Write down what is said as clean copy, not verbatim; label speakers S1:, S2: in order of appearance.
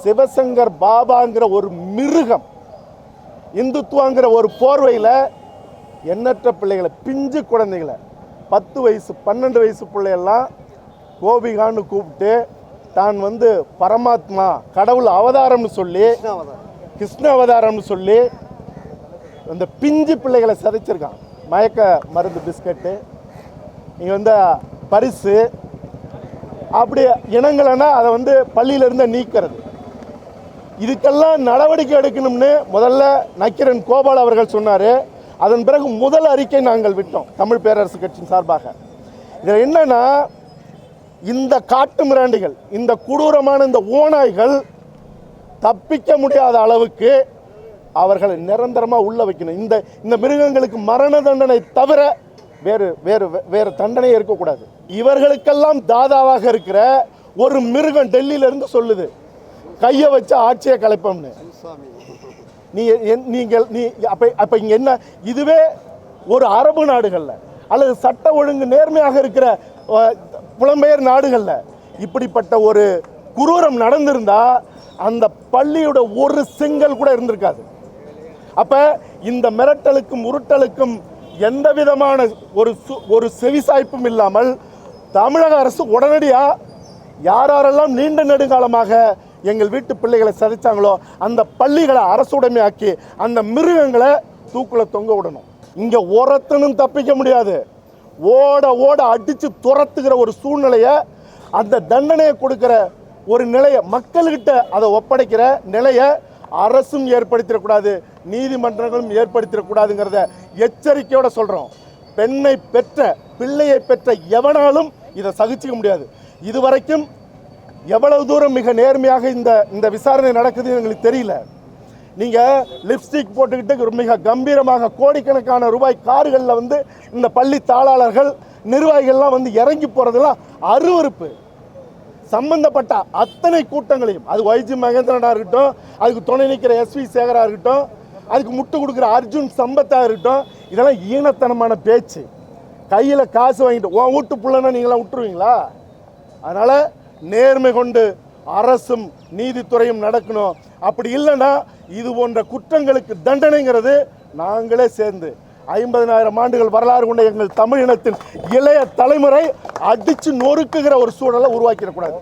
S1: சிவசங்கர் பாபாங்கிற ஒரு மிருகம் இந்துத்துவங்கிற ஒரு போர்வையில் எண்ணற்ற பிள்ளைகளை, பிஞ்சு குழந்தைகளை, 10 வயசு 12 வயசு பிள்ளையெல்லாம் கோபிகான்னு கூப்பிட்டு தான் பரமாத்மா கடவுள் அவதாரம்னு சொல்லி, கிருஷ்ண அவதாரம்னு சொல்லி அந்த பிஞ்சு பிள்ளைகளை சதைச்சிருக்கான். மயக்க மருந்து பிஸ்கட்டு, இங்கே பரிசு, அப்படி இனங்களைன்னா அதை பள்ளியிலிருந்து நீக்கிறது. இதுக்கெல்லாம் நடவடிக்கை எடுக்கணும்னு முதல்ல நக்கீரன் கோபால் அவர்கள் சொன்னார். அதன் பிறகு முதல் அறிக்கை நாங்கள் விட்டோம் தமிழ் பேரரசு கட்சியின் சார்பாக. இதில் என்னன்னா, இந்த காட்டு மிராண்டிகள், இந்த கொடூரமான இந்த ஓநாய்கள் தப்பிக்க முடியாத அளவுக்கு அவர்களை நிரந்தரமாக உள்ள வைக்கணும். இந்த மிருகங்களுக்கு மரண தண்டனை தவிர வேறு வேறு வேறு தண்டனை இருக்கக்கூடாது. இவர்களுக்கெல்லாம் தாதாவாக இருக்கிற ஒரு மிருகம் டெல்லியிலிருந்து சொல்லுது, கையை வச்சு ஆட்சியை கலைப்போம்னு. அப்போ இங்கே என்ன, இதுவே ஒரு அரபு நாடுகளில் அல்லது சட்ட ஒழுங்கு நேர்மையாக இருக்கிற புலம்பெயர் நாடுகளில் இப்படிப்பட்ட ஒரு குரூரம் நடந்திருந்தா அந்த பள்ளியோட ஒரு செங்கல் கூட இருந்திருக்காது. அப்போ இந்த மிரட்டலுக்கும் உருட்டலுக்கும் எந்த விதமான ஒரு செவிசாய்ப்பும் இல்லாமல் தமிழக அரசு உடனடியாக யாரெல்லாம் நீண்ட நெடுங்காலமாக எங்கள் வீட்டு பிள்ளைகளை சதிச்சாங்களோ அந்த பள்ளிகளை அரசுடைமையாக்கி அந்த மிருகங்களை தூக்குல தொங்க விடணும். இங்கே ஒருத்தனும் தப்பிக்க முடியாது. ஓட ஓட அடித்து துரத்துகிற ஒரு சூழ்நிலையை, அந்த தண்டனையை கொடுக்கிற ஒரு நிலையை, மக்கள்கிட்ட அதை ஒப்படைக்கிற நிலையை அரசும் ஏற்படுத்திடக்கூடாது, நீதிமன்றங்களும் ஏற்படுத்திடக்கூடாதுங்கிறத எச்சரிக்கையோட சொல்கிறோம். பெண்ணை பெற்ற, பிள்ளையை பெற்ற எவனாலும் இதை சகிச்சிக்க முடியாது. இதுவரைக்கும் எவ்வளவு தூரம் மிக நேர்மையாக இந்த விசாரணை நடக்குதுன்னு எங்களுக்கு தெரியல. நீங்கள் லிப்ஸ்டிக் போட்டுக்கிட்டு மிக கம்பீரமாக கோடிக்கணக்கான ரூபாய் கார்களில் இந்த பள்ளி தாளாளர்கள், நிர்வாகிகள்லாம் இறங்கி போகிறதெல்லாம் அருவருப்பு. சம்பந்தப்பட்ட அத்தனை கூட்டங்களையும், அது YG மகேந்திரனாக இருக்கட்டும், அதுக்கு துணை நிற்கிற SV சேகராக இருக்கட்டும், அதுக்கு முட்டு கொடுக்குற அர்ஜுன் சம்பத்தாக இருக்கட்டும், இதெல்லாம் ஈனத்தனமான பேச்சு. கையில் காசு வாங்கிட்டு உன் வீட்டு புள்ளனா நீங்களாம் விட்டுருவீங்களா? அதனால் நேர்மை கொண்டு அரசும் நீதித்துறையும் நடக்கணும். அப்படி இல்லைன்னா இது போன்ற குற்றங்களுக்கு தண்டனைங்கிறது நாங்களே சேர்ந்து 50,000 ஆண்டுகள் வரலாறு கொண்ட எங்கள் தமிழ் இனத்தின் இளைய தலைமுறை அடித்து நொறுக்குகிற ஒரு சூழலை உருவாக்கிடக்கூடாது.